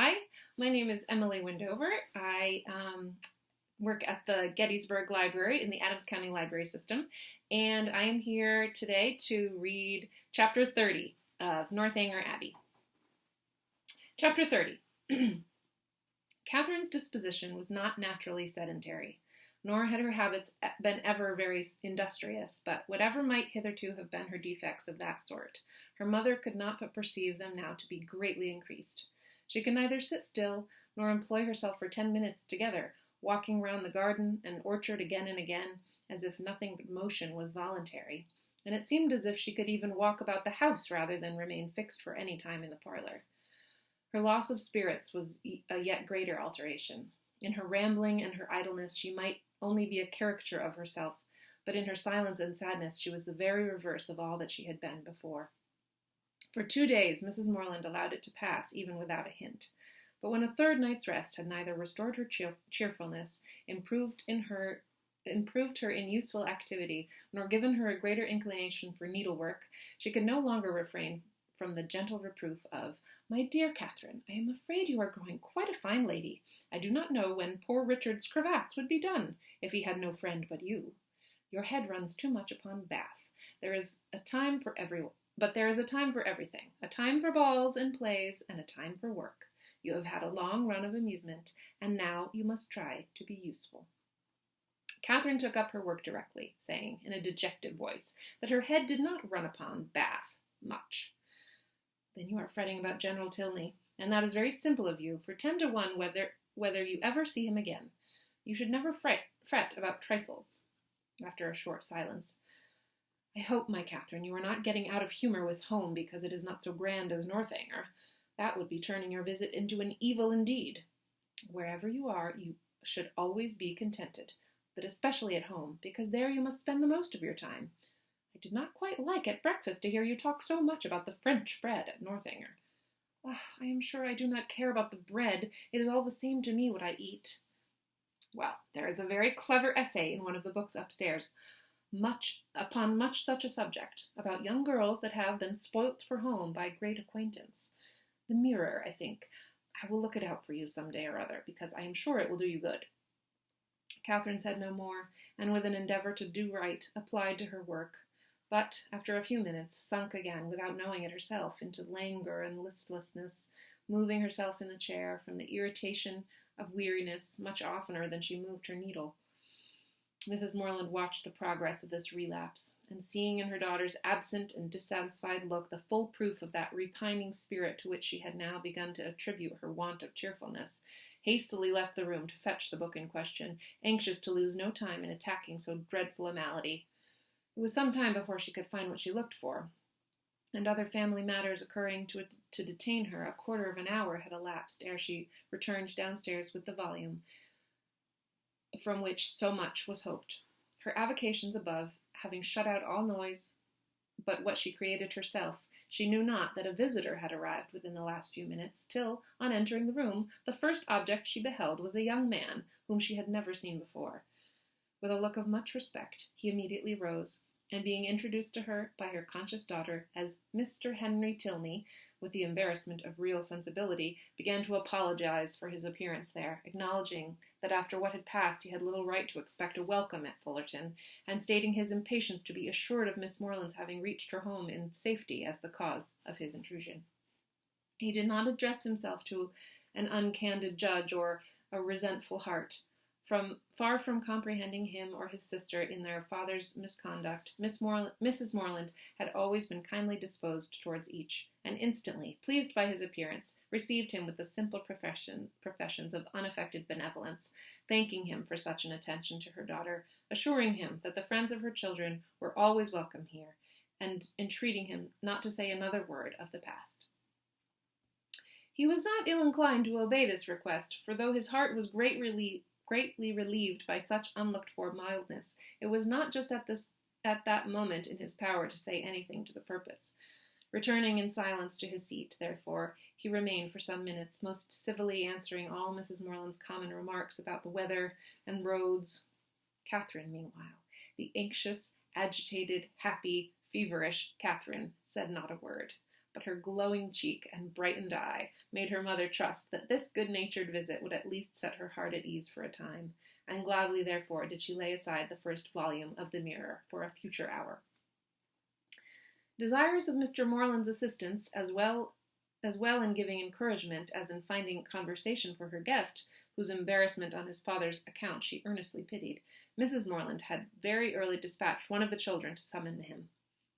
Hi, my name is Emily Windover. I work at the Gettysburg Library in the Adams County Library System, and I am here today to read Chapter 30 of Northanger Abbey. Chapter 30. Catherine's disposition was not naturally sedentary, nor had her habits been ever very industrious, but whatever might hitherto have been her defects of that sort, her mother could not but perceive them now to be greatly increased. She could neither sit still, nor employ herself for 10 minutes together, walking round the garden and orchard again and again, as if nothing but motion was voluntary, and it seemed as if she could even walk about the house rather than remain fixed for any time in the parlor. Her loss of spirits was a yet greater alteration. In her rambling and her idleness she might only be a caricature of herself, but in her silence and sadness she was the very reverse of all that she had been before. For 2 days Mrs. Morland allowed it to pass even without a hint, but when a third night's rest had neither restored her cheerfulness, improved her in useful activity, nor given her a greater inclination for needlework, she could no longer refrain from the gentle reproof of, "My dear Catherine, I am afraid you are growing quite a fine lady. I do not know when poor Richard's cravats would be done, if he had no friend but you. Your head runs too much upon Bath. There is a time for everything, a time for balls and plays, and a time for work. You have had a long run of amusement, and now you must try to be useful." Catherine took up her work directly, saying, in a dejected voice, that her head did not run upon Bath much. "Then you are fretting about General Tilney, and that is very simple of you, for 10 to 1 whether you ever see him again. You should never fret about trifles." After a short silence, "I hope, my Catherine, you are not getting out of humour with home because it is not so grand as Northanger. That would be turning your visit into an evil indeed. Wherever you are, you should always be contented, but especially at home, because there you must spend the most of your time. I did not quite like at breakfast to hear you talk so much about the French bread at Northanger." "I am sure I do not care about the bread. It is all the same to me what I eat." "Well, there is a very clever essay in one of the books upstairs, upon much such a subject, about young girls that have been spoilt for home by great acquaintance. The Mirror, I think. I will look it out for you some day or other, because I am sure it will do you good." Catherine said no more, and with an endeavour to do right, applied to her work, but, after a few minutes, sunk again, without knowing it herself, into languor and listlessness, moving herself in the chair from the irritation of weariness much oftener than she moved her needle. Mrs. Morland watched the progress of this relapse, and seeing in her daughter's absent and dissatisfied look the full proof of that repining spirit to which she had now begun to attribute her want of cheerfulness, hastily left the room to fetch the book in question, anxious to lose no time in attacking so dreadful a malady. It was some time before she could find what she looked for, and other family matters occurring to detain her, a quarter of an hour had elapsed ere she returned downstairs with the volume from which so much was hoped. Her avocations above having shut out all noise but what she created herself, she knew not that a visitor had arrived within the last few minutes, till, on entering the room, the first object she beheld was a young man whom she had never seen before. With a look of much respect, he immediately rose, and being introduced to her by her conscious daughter as Mr. Henry Tilney, with the embarrassment of real sensibility, began to apologize for his appearance there, acknowledging that after what had passed he had little right to expect a welcome at Fullerton, and stating his impatience to be assured of Miss Morland's having reached her home in safety as the cause of his intrusion. He did not address himself to an uncandid judge or a resentful heart. Far from comprehending him or his sister in their father's misconduct, Mrs. Morland had always been kindly disposed towards each, and instantly, pleased by his appearance, received him with the simple professions of unaffected benevolence, thanking him for such an attention to her daughter, assuring him that the friends of her children were always welcome here, and entreating him not to say another word of the past. He was not ill-inclined to obey this request, for though his heart was greatly relieved by such unlooked-for mildness, it was not just at that moment in his power to say anything to the purpose. Returning in silence to his seat, therefore, he remained for some minutes, most civilly answering all Mrs. Morland's common remarks about the weather and roads. Catherine, meanwhile, the anxious, agitated, happy, feverish Catherine, said not a word, but her glowing cheek and brightened eye made her mother trust that this good-natured visit would at least set her heart at ease for a time, and gladly therefore did she lay aside the first volume of the Mirror for a future hour. Desirous of Mr. Morland's assistance, as well in giving encouragement as in finding conversation for her guest, whose embarrassment on his father's account she earnestly pitied, Mrs. Morland had very early dispatched one of the children to summon him.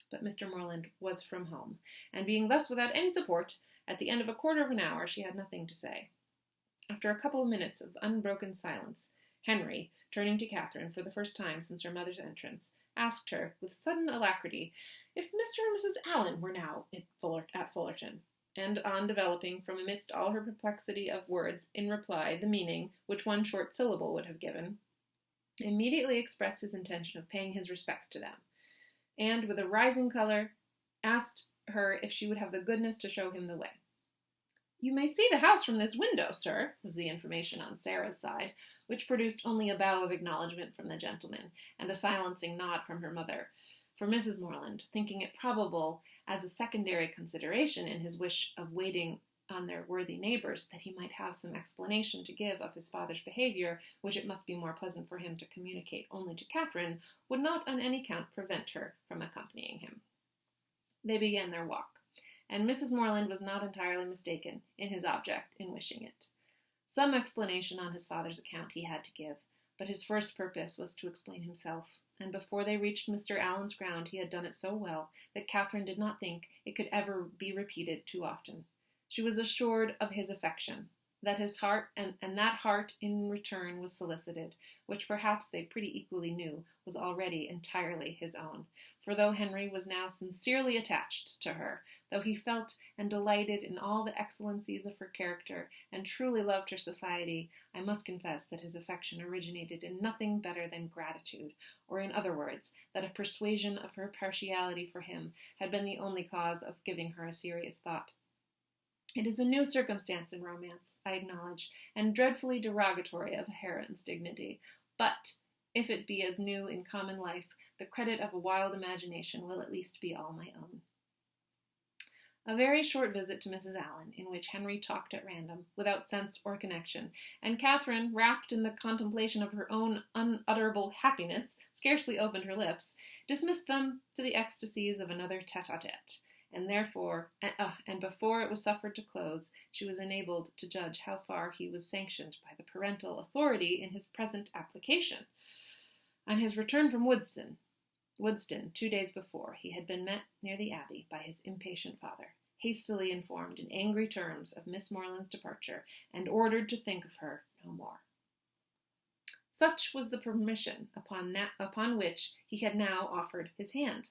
But Mr. Morland was from home, and being thus without any support, at the end of a quarter of an hour she had nothing to say. After a couple of minutes of unbroken silence, Henry, turning to Catherine for the first time since her mother's entrance, asked her, with sudden alacrity, if Mr. and Mrs. Allen were now at Fullerton, and on developing from amidst all her perplexity of words in reply the meaning which one short syllable would have given, immediately expressed his intention of paying his respects to them, and, with a rising color, asked her if she would have the goodness to show him the way. "You may see the house from this window, sir," was the information on Sarah's side, which produced only a bow of acknowledgment from the gentleman, and a silencing nod from her mother, for Mrs. Morland, thinking it probable, as a secondary consideration in his wish of waiting on their worthy neighbours, that he might have some explanation to give of his father's behaviour, which it must be more pleasant for him to communicate only to Catherine, would not on any account prevent her from accompanying him. They began their walk, and Mrs. Morland was not entirely mistaken in his object in wishing it. Some explanation on his father's account he had to give, but his first purpose was to explain himself, and before they reached Mr. Allen's ground he had done it so well that Catherine did not think it could ever be repeated too often. She was assured of his affection, that his heart and that heart in return was solicited, which perhaps they pretty equally knew was already entirely his own. For though Henry was now sincerely attached to her, though he felt and delighted in all the excellencies of her character, and truly loved her society, I must confess that his affection originated in nothing better than gratitude, or in other words, that a persuasion of her partiality for him had been the only cause of giving her a serious thought. It is a new circumstance in romance, I acknowledge, and dreadfully derogatory of a heroine's dignity, but if it be as new in common life, the credit of a wild imagination will at least be all my own. A very short visit to Mrs. Allen, in which Henry talked at random, without sense or connection, and Catherine, wrapped in the contemplation of her own unutterable happiness, scarcely opened her lips, dismissed them to the ecstasies of another tete-a-tete. And before it was suffered to close, she was enabled to judge how far he was sanctioned by the parental authority in his present application. On his return from Woodston, 2 days before, he had been met near the Abbey by his impatient father, hastily informed in angry terms of Miss Morland's departure, and ordered to think of her no more. Such was the permission upon which he had now offered his hand.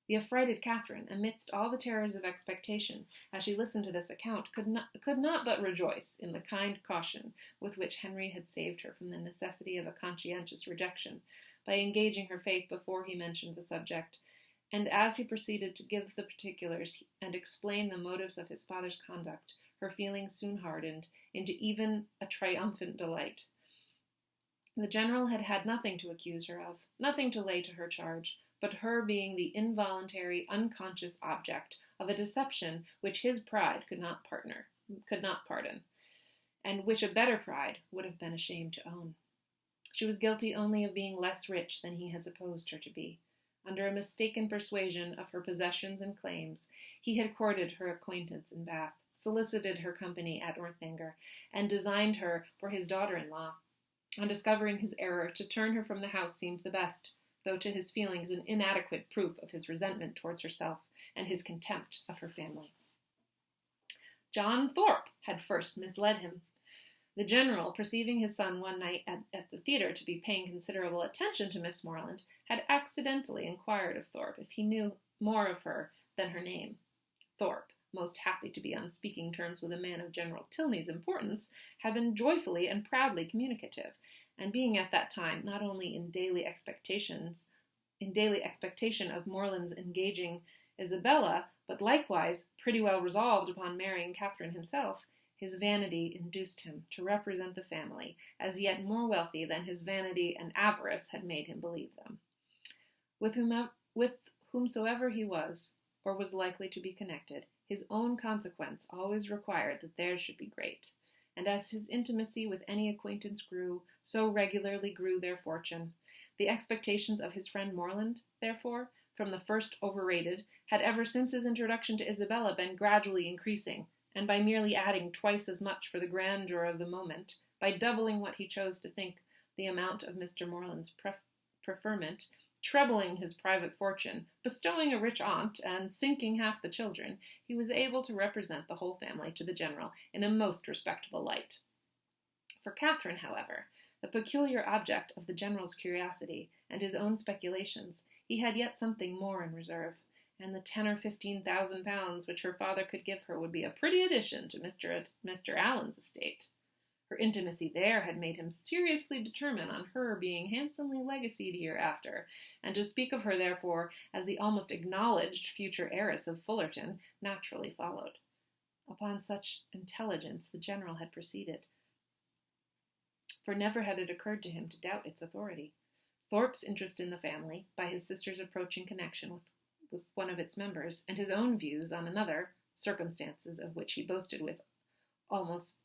The affrighted Catherine, amidst all the terrors of expectation, as she listened to this account, could not but rejoice in the kind caution with which Henry had saved her from the necessity of a conscientious rejection, by engaging her faith before he mentioned the subject, and as he proceeded to give the particulars and explain the motives of his father's conduct, her feelings soon hardened into even a triumphant delight. The general had had nothing to accuse her of, nothing to lay to her charge, but her being the involuntary, unconscious object of a deception which his pride could not pardon, and which a better pride would have been ashamed to own. She was guilty only of being less rich than he had supposed her to be. Under a mistaken persuasion of her possessions and claims, he had courted her acquaintance in Bath, solicited her company at Northanger, and designed her for his daughter-in-law. On discovering his error, to turn her from the house seemed the best, though to his feelings an inadequate proof of his resentment towards herself and his contempt of her family. John Thorpe had first misled him. The general, perceiving his son one night at the theatre to be paying considerable attention to Miss Morland, had accidentally inquired of Thorpe if he knew more of her than her name. Thorpe, most happy to be on speaking terms with a man of General Tilney's importance, had been joyfully and proudly communicative, and being at that time not only in daily expectation of Morland's engaging Isabella, but likewise pretty well resolved upon marrying Catherine himself, his vanity induced him to represent the family as yet more wealthy than his vanity and avarice had made him believe them. With whomsoever he was, or was likely to be connected, his own consequence always required that theirs should be great. And as his intimacy with any acquaintance grew, so regularly grew their fortune. The expectations of his friend Morland, therefore, from the first overrated, had ever since his introduction to Isabella been gradually increasing, and by merely adding twice as much for the grandeur of the moment, by doubling what he chose to think the amount of Mr. Morland's preferment, trebling his private fortune, bestowing a rich aunt, and sinking half the children, he was able to represent the whole family to the general in a most respectable light. For Catherine, however, the peculiar object of the general's curiosity and his own speculations, he had yet something more in reserve, and the 10 or 15,000 pounds which her father could give her would be a pretty addition to Mr. Allen's estate. Her intimacy there had made him seriously determine on her being handsomely legacied hereafter, and to speak of her, therefore, as the almost acknowledged future heiress of Fullerton naturally followed. Upon such intelligence the general had proceeded, for never had it occurred to him to doubt its authority. Thorpe's interest in the family, by his sister's approaching connection with one of its members, and his own views on another, circumstances of which he boasted with almost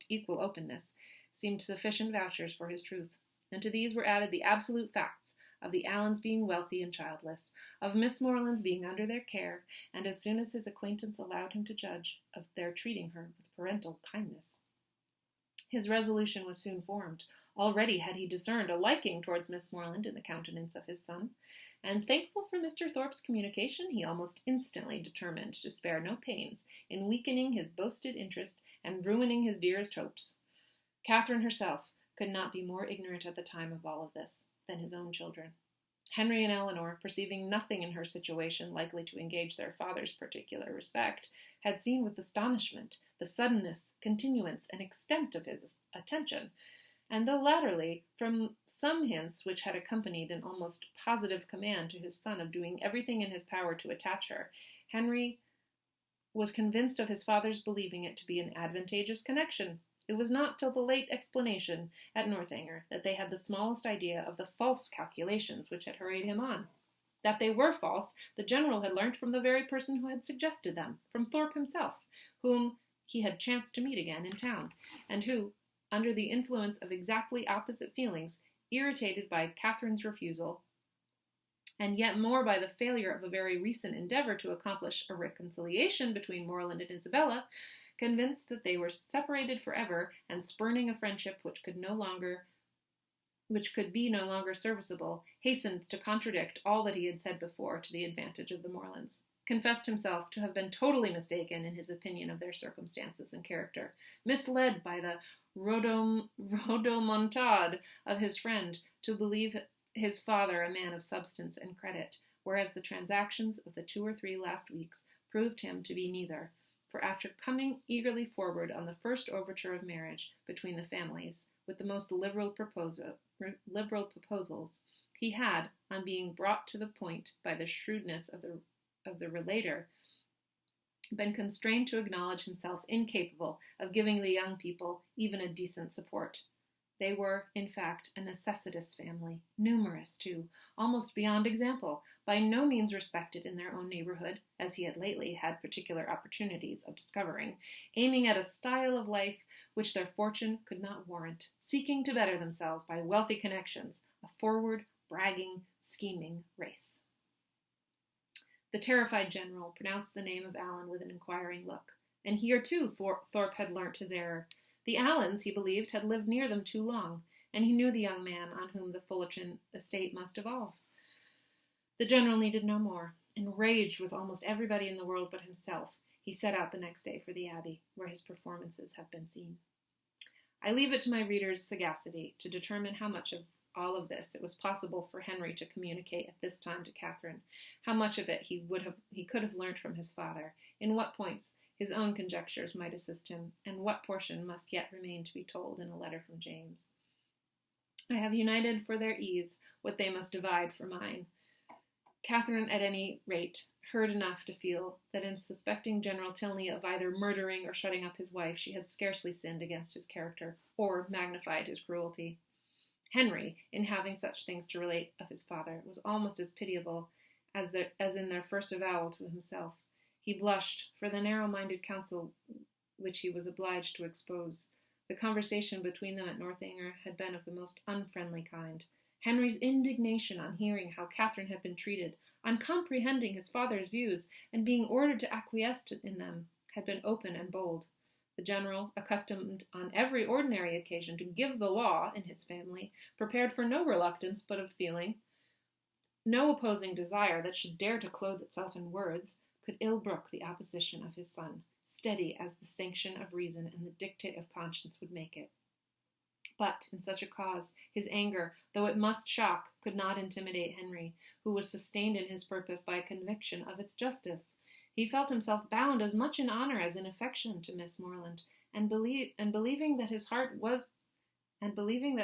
equal openness, seemed sufficient vouchers for his truth, and to these were added the absolute facts of the Allens being wealthy and childless, of Miss Morland's being under their care, and as soon as his acquaintance allowed him to judge, of their treating her with parental kindness. His resolution was soon formed. Already had he discerned a liking towards Miss Morland in the countenance of his son, and thankful for Mr. Thorpe's communication, he almost instantly determined to spare no pains in weakening his boasted interest and ruining his dearest hopes. Catherine herself could not be more ignorant at the time of all of this than his own children. Henry and Eleanor, perceiving nothing in her situation likely to engage their father's particular respect, had seen with astonishment the suddenness, continuance, and extent of his attention, and though latterly, from some hints which had accompanied an almost positive command to his son of doing everything in his power to attach her, Henry was convinced of his father's believing it to be an advantageous connection. It was not till the late explanation at Northanger that they had the smallest idea of the false calculations which had hurried him on. That they were false, the general had learnt from the very person who had suggested them, from Thorpe himself, whom he had chanced to meet again in town, and who, under the influence of exactly opposite feelings, irritated by Catherine's refusal, and yet more by the failure of a very recent endeavour to accomplish a reconciliation between Morland and Isabella, convinced that they were separated forever, and spurning a friendship which could be no longer serviceable, hastened to contradict all that he had said before to the advantage of the Morlands, confessed himself to have been totally mistaken in his opinion of their circumstances and character, misled by the rodomontade of his friend to believe his father a man of substance and credit, whereas the transactions of the 2 or 3 last weeks proved him to be neither. For after coming eagerly forward on the first overture of marriage between the families, with the most liberal proposals, he had, on being brought to the point by the shrewdness of the relater, been constrained to acknowledge himself incapable of giving the young people even a decent support. They were, in fact, a necessitous family, numerous, too, almost beyond example, by no means respected in their own neighborhood, as he had lately had particular opportunities of discovering, aiming at a style of life which their fortune could not warrant, seeking to better themselves by wealthy connections, a forward, bragging, scheming race. The terrified general pronounced the name of Allen with an inquiring look, and here, too, Thorpe had learnt his error. The Allens, he believed, had lived near them too long, and he knew the young man on whom the Fullerton estate must devolve. The general needed no more. Enraged with almost everybody in the world but himself, he set out the next day for the Abbey, where his performances have been seen. I leave it to my reader's sagacity to determine how much of all of this it was possible for Henry to communicate at this time to Catherine, how much of it he could have learnt from his father, in what points his own conjectures might assist him, and what portion must yet remain to be told in a letter from James. I have united for their ease what they must divide for mine. Catherine, at any rate, heard enough to feel that in suspecting General Tilney of either murdering or shutting up his wife, she had scarcely sinned against his character, or magnified his cruelty. Henry, in having such things to relate of his father, was almost as pitiable as in their first avowal to himself. He blushed for the narrow-minded counsel which he was obliged to expose. The conversation between them at Northanger had been of the most unfriendly kind. Henry's indignation on hearing how Catherine had been treated, on comprehending his father's views, and being ordered to acquiesce in them, had been open and bold. The general, accustomed on every ordinary occasion to give the law in his family, prepared for no reluctance but of feeling, no opposing desire that should dare to clothe itself in words, could ill brook the opposition of his son, steady as the sanction of reason and the dictate of conscience would make it. But in such a cause, his anger, though it must shock, could not intimidate Henry, who was sustained in his purpose by a conviction of its justice. He felt himself bound as much in honor as in affection to Miss Morland, and believing that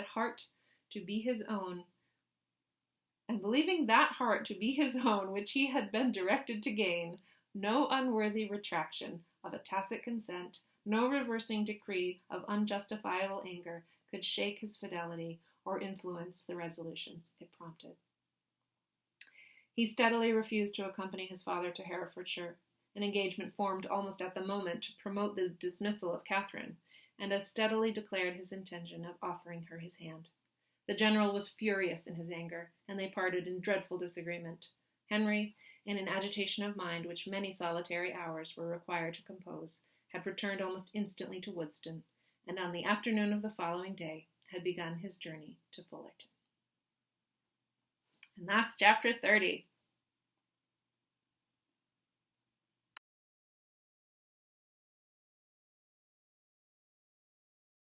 heart to be his own, which he had been directed to gain, no unworthy retraction of a tacit consent, no reversing decree of unjustifiable anger could shake his fidelity or influence the resolutions it prompted. He steadily refused to accompany his father to Herefordshire, an engagement formed almost at the moment to promote the dismissal of Catherine, and as steadily declared his intention of offering her his hand. The general was furious in his anger, and they parted in dreadful disagreement. Henry, in an agitation of mind which many solitary hours were required to compose, had returned almost instantly to Woodston, and on the afternoon of the following day had begun his journey to Fullerton. And that's Chapter 30.